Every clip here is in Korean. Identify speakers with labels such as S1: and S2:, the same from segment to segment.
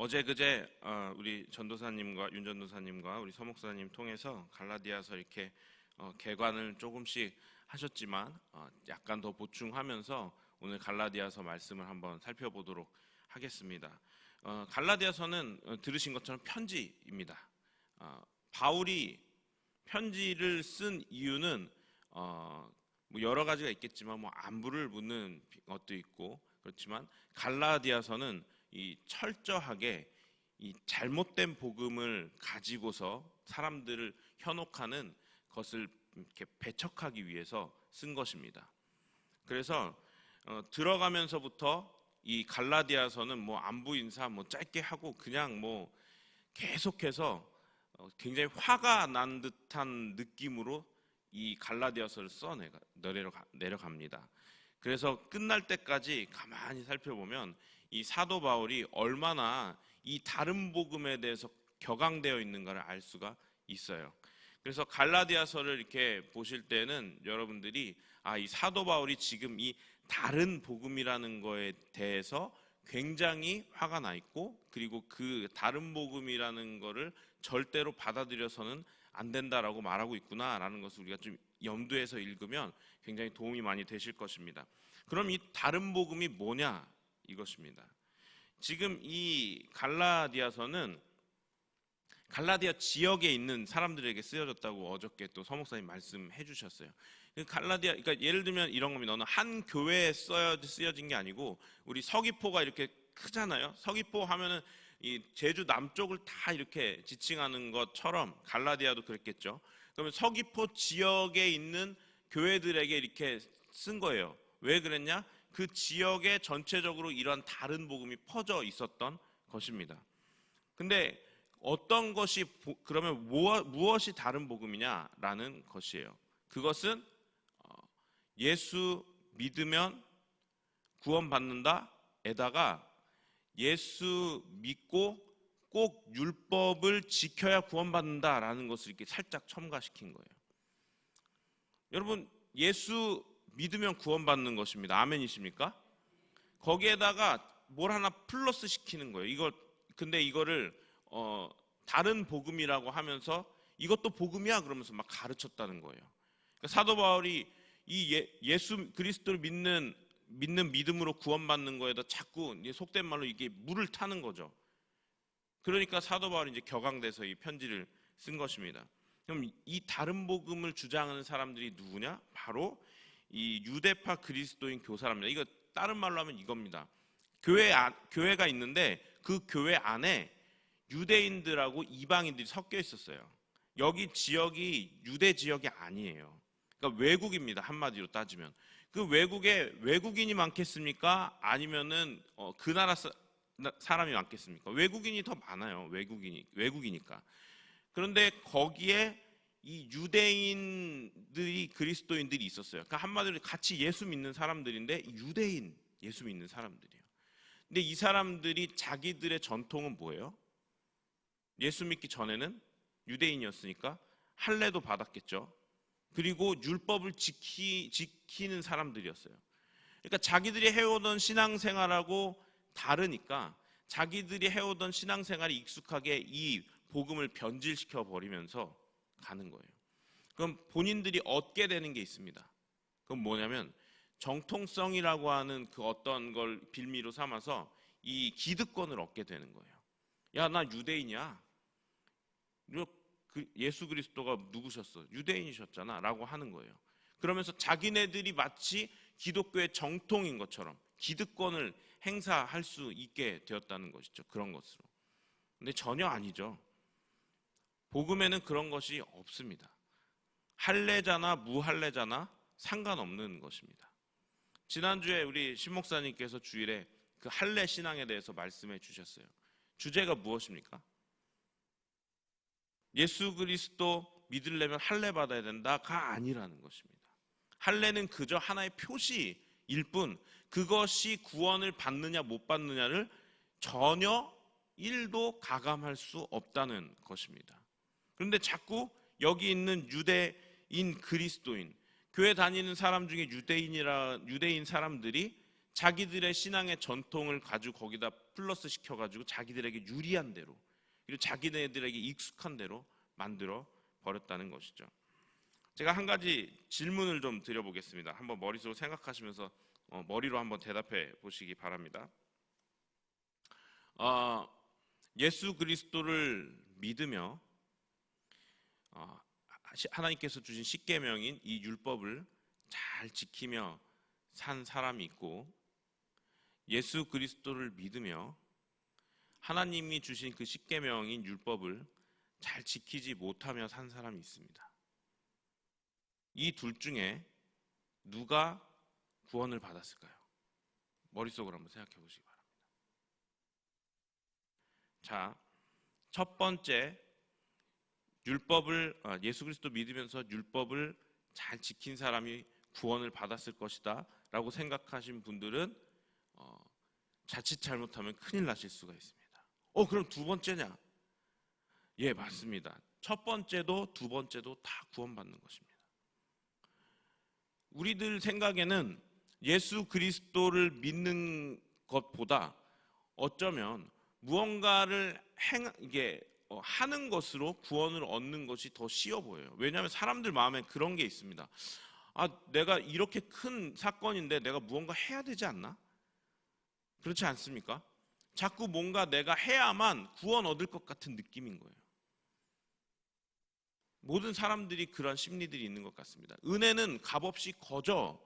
S1: 어제 그제 우리 전도사님과 윤 전도사님과 우리 서목사님 통해서 갈라디아서 이렇게 개관을 조금씩 하셨지만 약간 더 보충하면서 오늘 갈라디아서 말씀을 한번 살펴보도록 하겠습니다. 갈라디아서는 들으신 것처럼 편지입니다. 바울이 편지를 쓴 이유는 뭐 여러 가지가 있겠지만 뭐 안부를 묻는 것도 있고 그렇지만 갈라디아서는 이 철저하게 이 잘못된 복음을 가지고서 사람들을 현혹하는 것을 이렇게 배척하기 위해서 쓴 것입니다. 그래서 들어가면서부터 이 갈라디아서는 뭐 안부 인사 뭐 짧게 하고 그냥 뭐 계속해서 굉장히 화가 난 듯한 느낌으로 이 갈라디아서를 써 내려갑니다. 그래서 끝날 때까지 가만히 살펴보면 이 사도 바울이 얼마나 이 다른 복음에 대해서 격앙되어 있는가를 알 수가 있어요. 그래서 갈라디아서를 이렇게 보실 때는 여러분들이 이 사도 바울이 지금 이 다른 복음이라는 거에 대해서 굉장히 화가 나 있고 그리고 그 다른 복음이라는 거를 절대로 받아들여서는 안 된다라고 말하고 있구나라는 것을 우리가 좀 염두에서 읽으면 굉장히 도움이 많이 되실 것입니다. 그럼 이 다른 복음이 뭐냐? 이것입니다. 지금 이 갈라디아서는 갈라디아 지역에 있는 사람들에게 쓰여졌다고 어저께 또 서목사님 말씀해 주셨어요. 갈라디아, 그러니까 예를 들면 이런 겁니다. 어느 한 교회에 쓰여진 게 아니고 우리 서귀포가 이렇게 크잖아요. 서귀포 하면은 이 제주 남쪽을 다 이렇게 지칭하는 것처럼 갈라디아도 그랬겠죠. 그러면 서귀포 지역에 있는 교회들에게 이렇게 쓴 거예요. 왜 그랬냐? 그 지역에 전체적으로 이러한 다른 복음이 퍼져 있었던 것입니다. 근데 어떤 것이 그러면 무엇이 다른 복음이냐라는 것이에요. 그것은 예수 믿으면 구원받는다에다가 예수 믿고 꼭 율법을 지켜야 구원받는다라는 것을 이렇게 살짝 첨가시킨 거예요. 여러분, 예수 믿으면 구원받는 것입니다. 아멘이십니까? 거기에다가 뭘 하나 플러스 시키는 거예요. 근데 이거를 다른 복음이라고 하면서 이것도 복음이야 그러면서 막 가르쳤다는 거예요. 그러니까 사도 바울이 이 예수 그리스도를 믿는 믿음으로 구원받는 거에다 자꾸 속된 말로 이게 물을 타는 거죠. 그러니까 사도 바울이 이제 격앙돼서 이 편지를 쓴 것입니다. 그럼 이 다른 복음을 주장하는 사람들이 누구냐? 바로 이 유대파 그리스도인 교사랍니다. 이거 다른 말로 하면 이겁니다. 교회가 있는데 그 교회 안에 유대인들하고 이방인들이 섞여 있었어요. 여기 지역이 유대 지역이 아니에요. 그러니까 외국입니다. 한마디로 따지면. 그 외국에 외국인이 많겠습니까? 아니면은 그 나라 사람이 많겠습니까? 외국인이 더 많아요. 외국이니까. 그런데 거기에 이 유대인들이 그리스도인들이 있었어요. 그러니까 한마디로 같이 예수 믿는 사람들인데 유대인 예수 믿는 사람들이에요. 근데 이 사람들이 자기들의 전통은 뭐예요? 예수 믿기 전에는 유대인이었으니까 할례도 받았겠죠. 그리고 율법을 지키는 사람들이었어요. 그러니까 자기들이 해오던 신앙생활하고 다르니까 자기들이 해오던 신앙생활이 익숙하게 이 복음을 변질시켜 버리면서 가는 거예요. 그럼 본인들이 얻게 되는 게 있습니다. 그건 뭐냐면 정통성이라고 하는 그 어떤 걸 빌미로 삼아서 이 기득권을 얻게 되는 거예요. 야, 나 유대인이야. 예수 그리스도가 누구셨어? 유대인이셨잖아 라고 하는 거예요. 그러면서 자기네들이 마치 기독교의 정통인 것처럼 기득권을 행사할 수 있게 되었다는 것이죠. 그런 것으로. 근데 전혀 아니죠. 복음에는 그런 것이 없습니다. 할례자나 무할례자나 상관없는 것입니다. 지난주에 우리 신 목사님께서 주일에 그 할례 신앙에 대해서 말씀해 주셨어요. 주제가 무엇입니까? 예수 그리스도 믿으려면 할례 받아야 된다가 아니라는 것입니다. 할례는 그저 하나의 표시일 뿐 그것이 구원을 받느냐 못 받느냐를 전혀 1도 가감할 수 없다는 것입니다. 그런데 자꾸 여기 있는 유대인 그리스도인 교회 다니는 사람 중에 유대인 사람들이 자기들의 신앙의 전통을 가지고 거기다 플러스 시켜가지고 자기들에게 유리한 대로, 그리고 자기네들에게 익숙한 대로 만들어 버렸다는 것이죠. 제가 한 가지 질문을 좀 드려보겠습니다. 한번 머릿속으로 생각하시면서 머리로 한번 대답해 보시기 바랍니다. 예수 그리스도를 믿으며 하나님께서 주신 십계명인 이 율법을 잘 지키며 산 사람이 있고, 예수 그리스도를 믿으며 하나님이 주신 그 십계명인 율법을 잘 지키지 못하며 산 사람이 있습니다. 이 둘 중에 누가 구원을 받았을까요? 머릿속으로 한번 생각해 보시기 바랍니다. 자, 첫 번째, 예수 그리스도 믿으면서 율법을 잘 지킨 사람이 구원을 받았을 것이다 라고 생각하신 분들은 자칫 잘못하면 큰일 나실 수가 있습니다. 그럼 두 번째냐? 예, 맞습니다. 첫 번째도 두 번째도 다 구원받는 것입니다. 우리들 생각에는 예수 그리스도를 믿는 것보다 어쩌면 무언가를 하는 것으로 구원을 얻는 것이 더 쉬워 보여요. 왜냐하면 사람들 마음에 그런 게 있습니다. 내가 이렇게 큰 사건인데 내가 무언가 해야 되지 않나? 그렇지 않습니까? 자꾸 뭔가 내가 해야만 구원 얻을 것 같은 느낌인 거예요. 모든 사람들이 그런 심리들이 있는 것 같습니다. 은혜는 값없이 거저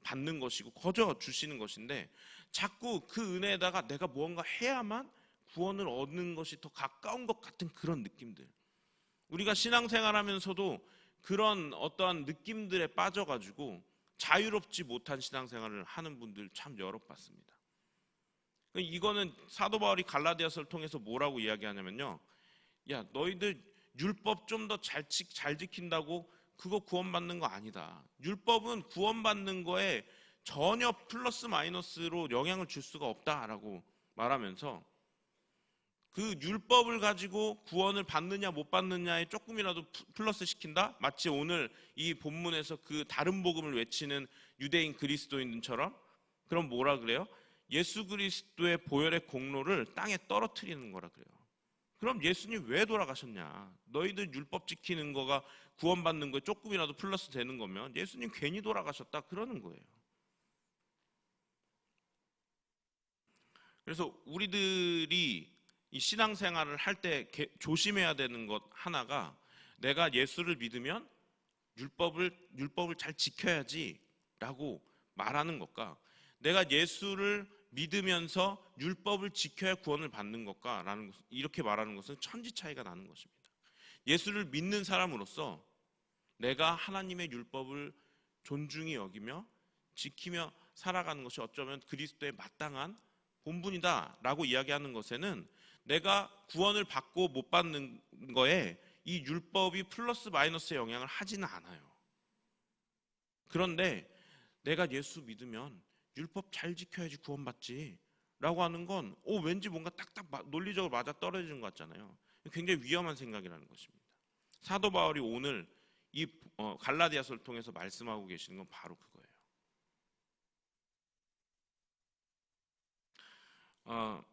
S1: 받는 것이고 거저 주시는 것인데, 자꾸 그 은혜에다가 내가 무언가 해야만 구원을 얻는 것이 더 가까운 것 같은 그런 느낌들. 우리가 신앙생활하면서도 그런 어떠한 느낌들에 빠져가지고 자유롭지 못한 신앙생활을 하는 분들 참 여러 봤습니다. 이거는 사도 바울이 갈라디아서를 통해서 뭐라고 이야기하냐면요, 야, 너희들 율법 좀 더 잘 지킨다고 그거 구원받는 거 아니다. 율법은 구원받는 거에 전혀 플러스 마이너스로 영향을 줄 수가 없다라고 말하면서, 그 율법을 가지고 구원을 받느냐 못 받느냐에 조금이라도 플러스 시킨다? 마치 오늘 이 본문에서 그 다른 복음을 외치는 유대인 그리스도인들처럼, 그럼 뭐라 그래요? 예수 그리스도의 보혈의 공로를 땅에 떨어뜨리는 거라 그래요. 그럼 예수님 왜 돌아가셨냐? 너희들 율법 지키는 거가 구원받는 거에 조금이라도 플러스 되는 거면 예수님 괜히 돌아가셨다 그러는 거예요. 그래서 우리들이 이 신앙생활을 할 때 조심해야 되는 것 하나가, 내가 예수를 믿으면 율법을 잘 지켜야지 라고 말하는 것과, 내가 예수를 믿으면서 율법을 지켜야 구원을 받는 것과 이렇게 말하는 것은 천지 차이가 나는 것입니다. 예수를 믿는 사람으로서 내가 하나님의 율법을 존중히 여기며 지키며 살아가는 것이 어쩌면 그리스도의 마땅한 본분이다 라고 이야기하는 것에는, 내가 구원을 받고 못 받는 거에 이 율법이 플러스 마이너스의 영향을 하지는 않아요. 그런데 내가 예수 믿으면 율법 잘 지켜야지 구원받지 라고 하는 건 왠지 뭔가 딱딱 논리적으로 맞아 떨어지는 것 같잖아요. 굉장히 위험한 생각이라는 것입니다. 사도 바울이 오늘 이 갈라디아서를 통해서 말씀하고 계시는 건 바로 그거예요.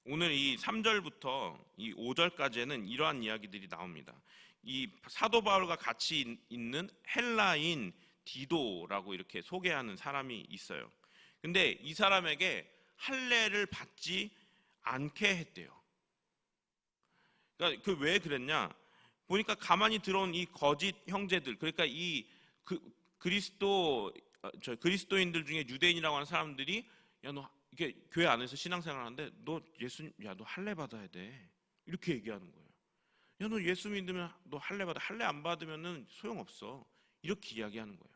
S1: 오늘 이 3절부터 이 5절까지는 이러한 이야기들이 나옵니다. 이 사도 바울과 같이 있는 헬라인 디도라고 이렇게 소개하는 사람이 있어요. 근데 이 사람에게 할례를 받지 않게 했대요. 그러니까 왜 그랬냐? 보니까 가만히 들어온 이 거짓 형제들, 그러니까 이 그리스도인들 중에 유대인이라고 하는 사람들이, 야, 너 이게 교회 안에서 신앙생활하는데 너 할례 받아야 돼 이렇게 얘기하는 거예요. 야, 너 예수 믿으면 너 할례 받아. 할례 안 받으면은 소용없어. 이렇게 이야기하는 거예요.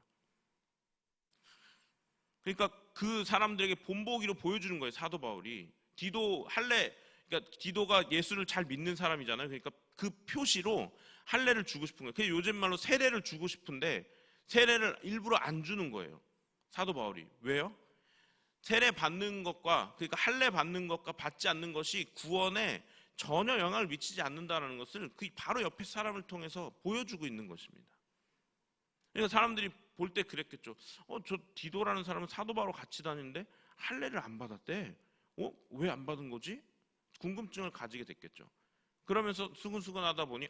S1: 그러니까 그 사람들에게 본보기로 보여주는 거예요, 사도 바울이. 그러니까 디도가 예수를 잘 믿는 사람이잖아요. 그러니까 그 표시로 할례를 주고 싶은 거예요. 그래서 요즘 말로 세례를 주고 싶은데 세례를 일부러 안 주는 거예요, 사도 바울이. 왜요? 세례 받는 것과, 그러니까 할례 받는 것과 받지 않는 것이 구원에 전혀 영향을 미치지 않는다는 것을 그 바로 옆에 사람을 통해서 보여주고 있는 것입니다. 그러니까 사람들이 볼 때 그랬겠죠. 저 디도라는 사람은 사도 바울과 같이 다니는데 할례를 안 받았대. 왜 안 받은 거지? 궁금증을 가지게 됐겠죠. 그러면서 수근수근하다 보니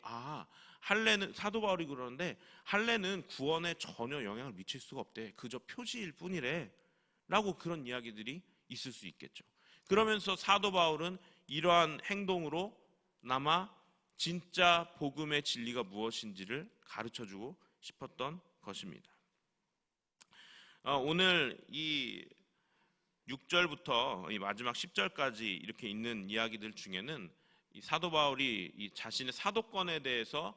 S1: 할례는, 사도 바울이 그러는데 할례는 구원에 전혀 영향을 미칠 수가 없대. 그저 표시일 뿐이래. 라고 그런 이야기들이 있을 수 있겠죠. 그러면서 사도 바울은 이러한 행동으로 남아 진짜 복음의 진리가 무엇인지를 가르쳐주고 싶었던 것입니다. 오늘 이 6절부터 이 마지막 10절까지 이렇게 있는 이야기들 중에는 이 사도 바울이 이 자신의 사도권에 대해서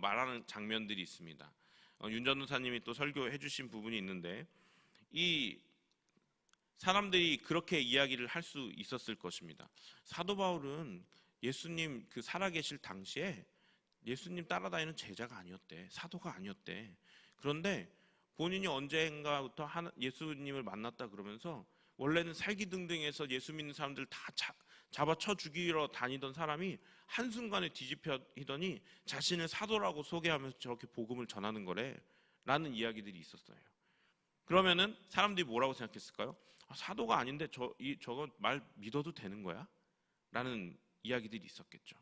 S1: 말하는 장면들이 있습니다. 윤 전도사님이 또 설교해 주신 부분이 있는데, 이 사람들이 그렇게 이야기를 할 수 있었을 것입니다. 사도 바울은 예수님 그 살아계실 당시에 예수님 따라다니는 제자가 아니었대. 사도가 아니었대. 그런데 본인이 언젠가부터 예수님을 만났다 그러면서 원래는 살기등등해서 예수 믿는 사람들 다 잡아쳐 죽이러 다니던 사람이 한순간에 뒤집히더니 자신을 사도라고 소개하면서 저렇게 복음을 전하는 거래 라는 이야기들이 있었어요. 그러면은 사람들이 뭐라고 생각했을까요? 사도가 아닌데 저거 말 믿어도 되는 거야? 라는 이야기들이 있었겠죠.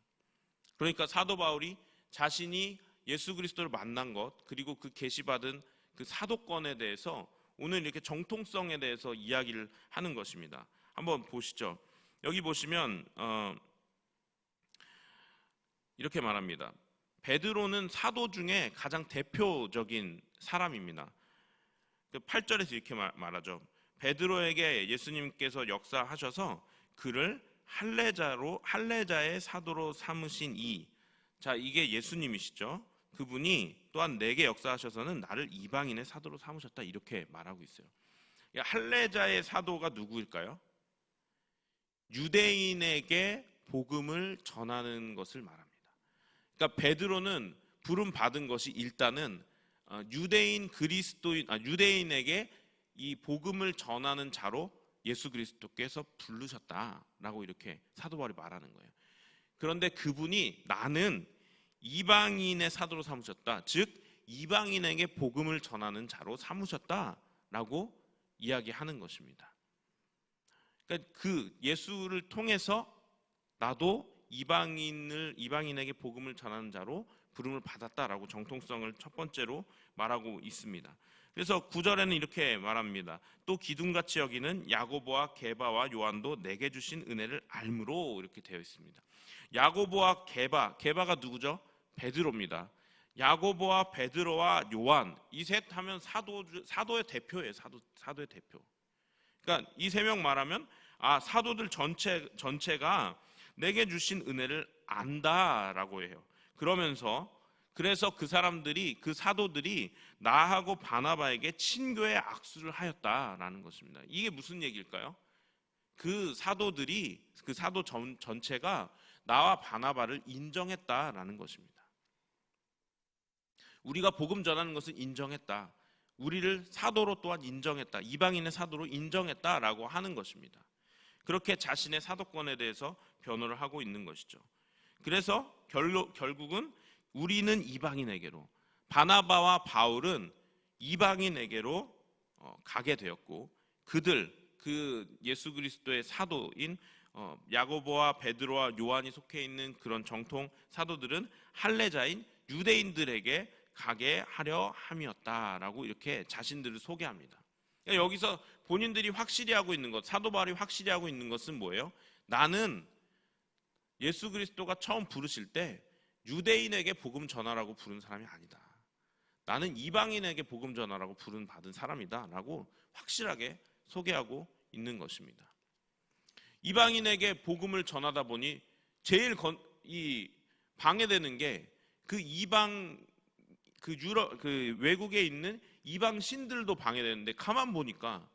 S1: 그러니까 사도 바울이 자신이 예수 그리스도를 만난 것, 그리고 그 계시받은 그 사도권에 대해서 오늘 이렇게 정통성에 대해서 이야기를 하는 것입니다. 한번 보시죠. 여기 보시면 이렇게 말합니다. 베드로는 사도 중에 가장 대표적인 사람입니다. 8절에서 이렇게 말하죠. 베드로에게 예수님께서 역사하셔서 그를 할례자의 사도로 삼으신 이게 예수님이시죠. 그분이 또한 내게 역사하셔서는 나를 이방인의 사도로 삼으셨다, 이렇게 말하고 있어요. 할례자의 사도가 누구일까요? 유대인에게 복음을 전하는 것을 말합니다. 그러니까 베드로는 부름 받은 것이 일단은 유대인에게 이 복음을 전하는 자로 예수 그리스도께서 부르셨다라고 이렇게 사도 바울이 말하는 거예요. 그런데 그분이 나는 이방인의 사도로 삼으셨다, 즉 이방인에게 복음을 전하는 자로 삼으셨다라고 이야기하는 것입니다. 그러니까 그 예수를 통해서 나도 이방인에게 복음을 전하는 자로 부름을 받았다라고 정통성을 첫 번째로 말하고 있습니다. 그래서 9절에는 이렇게 말합니다. 또 기둥같이 여기는 야고보와 게바와 요한도 내게 주신 은혜를 알므로, 이렇게 되어 있습니다. 야고보와 게바가 누구죠? 베드로입니다. 야고보와 베드로와 요한, 이 셋 하면 사도의 대표예요. 사도의 대표. 그러니까 이 세 명 말하면 사도들 전체가 내게 주신 은혜를 안다라고 해요. 그래서 그 사도들이 나하고 바나바에게 친교의 악수를 하였다라는 것입니다. 이게 무슨 얘기일까요? 그 사도 전체가 나와 바나바를 인정했다라는 것입니다. 우리가 복음 전하는 것을 인정했다. 우리를 사도로 또한 인정했다. 이방인의 사도로 인정했다라고 하는 것입니다. 그렇게 자신의 사도권에 대해서 변호를 하고 있는 것이죠. 그래서 결국은 우리는 이방인에게로, 바나바와 바울은 이방인에게로 가게 되었고, 그 예수 그리스도의 사도인 야고보와 베드로와 요한이 속해 있는 그런 정통 사도들은 할례자인 유대인들에게 가게 하려 함이었다라고 이렇게 자신들을 소개합니다. 그러니까 여기서 본인들이 확실히 하고 있는 것, 사도 바울이 확실히 하고 있는 것은 뭐예요? 나는 예수 그리스도가 처음 부르실 때 유대인에게 복음 전하라고 부른 사람이 아니다. 나는 이방인에게 복음 전하라고 부름 받은 사람이다 라고 확실하게 소개하고 있는 것입니다. 이방인에게 복음을 전하다 보니 제일 방해되는 게 외국에 있는 이방 신들도 방해되는데, 가만 보니까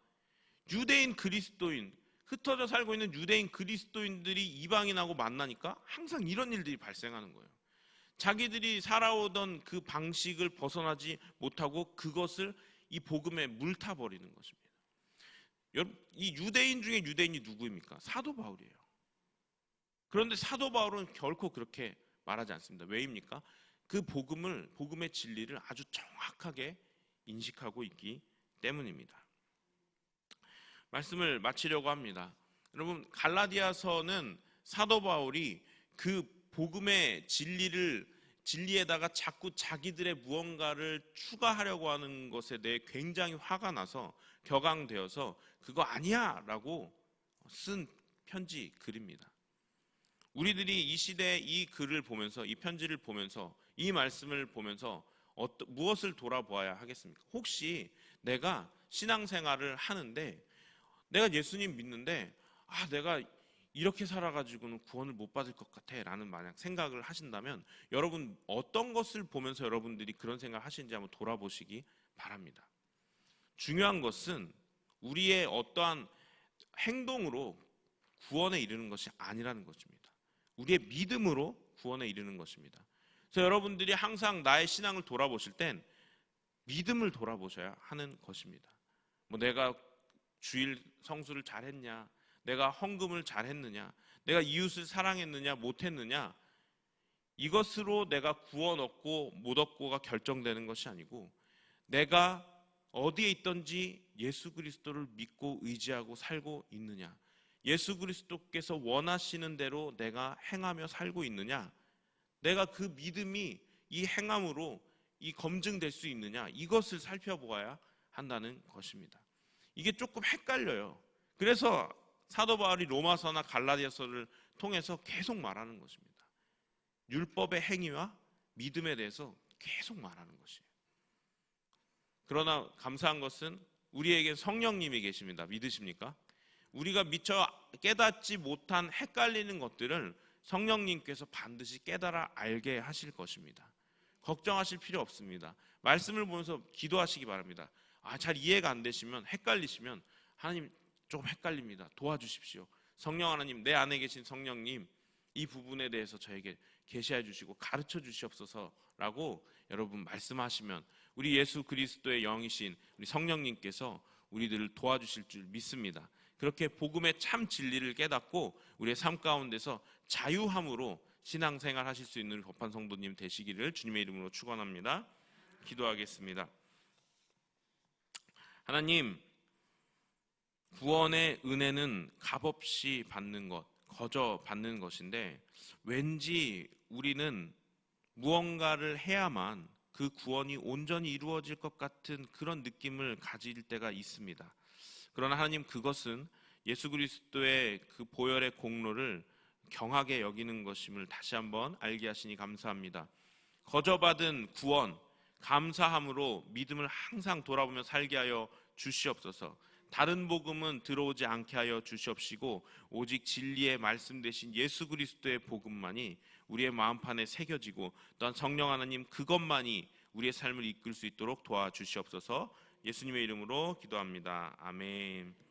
S1: 유대인 그리스도인, 흩어져 살고 있는 유대인 그리스도인들이 이방인하고 만나니까 항상 이런 일들이 발생하는 거예요. 자기들이 살아오던 그 방식을 벗어나지 못하고 그것을 이 복음에 물타버리는 것입니다. 이 유대인 중에 유대인이 누구입니까? 사도 바울이에요. 그런데 사도 바울은 결코 그렇게 말하지 않습니다. 왜입니까? 그 복음의 진리를 아주 정확하게 인식하고 있기 때문입니다. 말씀을 마치려고 합니다. 여러분, 갈라디아서는 사도 바울이 그 복음의 진리에다가 자꾸 자기들의 무언가를 추가하려고 하는 것에 대해 굉장히 화가 나서 격앙되어서 그거 아니야 라고 쓴 편지 글입니다. 우리들이 이 시대에 이 글을 보면서, 이 편지를 보면서, 이 말씀을 보면서 무엇을 돌아보아야 하겠습니까? 혹시 내가 신앙생활을 하는데 내가 예수님 믿는데 내가 이렇게 살아가지고는 구원을 못 받을 것 같아 라는 만약 생각을 하신다면 여러분 어떤 것을 보면서 여러분들이 그런 생각을 하시는지 한번 돌아보시기 바랍니다. 중요한 것은 우리의 어떠한 행동으로 구원에 이르는 것이 아니라는 것입니다. 우리의 믿음으로 구원에 이르는 것입니다. 그래서 여러분들이 항상 나의 신앙을 돌아보실 땐 믿음을 돌아보셔야 하는 것입니다. 내가 주일 성수를 잘했냐, 내가 헌금을 잘했느냐, 내가 이웃을 사랑했느냐 못했느냐, 이것으로 내가 구원 얻고 못 얻고가 결정되는 것이 아니고 내가 어디에 있든지 예수 그리스도를 믿고 의지하고 살고 있느냐, 예수 그리스도께서 원하시는 대로 내가 행하며 살고 있느냐, 내가 그 믿음이 이 행함으로 이 검증될 수 있느냐, 이것을 살펴보아야 한다는 것입니다. 이게 조금 헷갈려요. 그래서 사도 바울이 로마서나 갈라디아서를 통해서 계속 말하는 것입니다. 율법의 행위와 믿음에 대해서 계속 말하는 것이에요. 그러나 감사한 것은 우리에게 성령님이 계십니다. 믿으십니까? 우리가 미처 깨닫지 못한 헷갈리는 것들을 성령님께서 반드시 깨달아 알게 하실 것입니다. 걱정하실 필요 없습니다. 말씀을 보면서 기도하시기 바랍니다. 잘 이해가 안 되시면, 헷갈리시면 하나님 조금 헷갈립니다. 도와주십시오. 성령 하나님, 내 안에 계신 성령님, 이 부분에 대해서 저에게 계시해 주시고 가르쳐 주시옵소서라고 여러분 말씀하시면 우리 예수 그리스도의 영이신 우리 성령님께서 우리들을 도와주실 줄 믿습니다. 그렇게 복음의 참 진리를 깨닫고 우리의 삶 가운데서 자유함으로 신앙생활 하실 수 있는 법한 성도님 되시기를 주님의 이름으로 축원합니다. 기도하겠습니다. 하나님, 구원의 은혜는 값없이 받는 것, 거저 받는 것인데 왠지 우리는 무언가를 해야만 그 구원이 온전히 이루어질 것 같은 그런 느낌을 가질 때가 있습니다. 그러나 하나님, 그것은 예수 그리스도의 그 보혈의 공로를 경하게 여기는 것임을 다시 한번 알게 하시니 감사합니다. 거저 받은 구원, 감사함으로 믿음을 항상 돌아보며 살게 하여 주시옵소서. 다른 복음은 들어오지 않게 하여 주시옵시고 오직 진리의 말씀 되신 예수 그리스도의 복음만이 우리의 마음판에 새겨지고 또한 성령 하나님 그것만이 우리의 삶을 이끌 수 있도록 도와주시옵소서. 예수님의 이름으로 기도합니다. 아멘.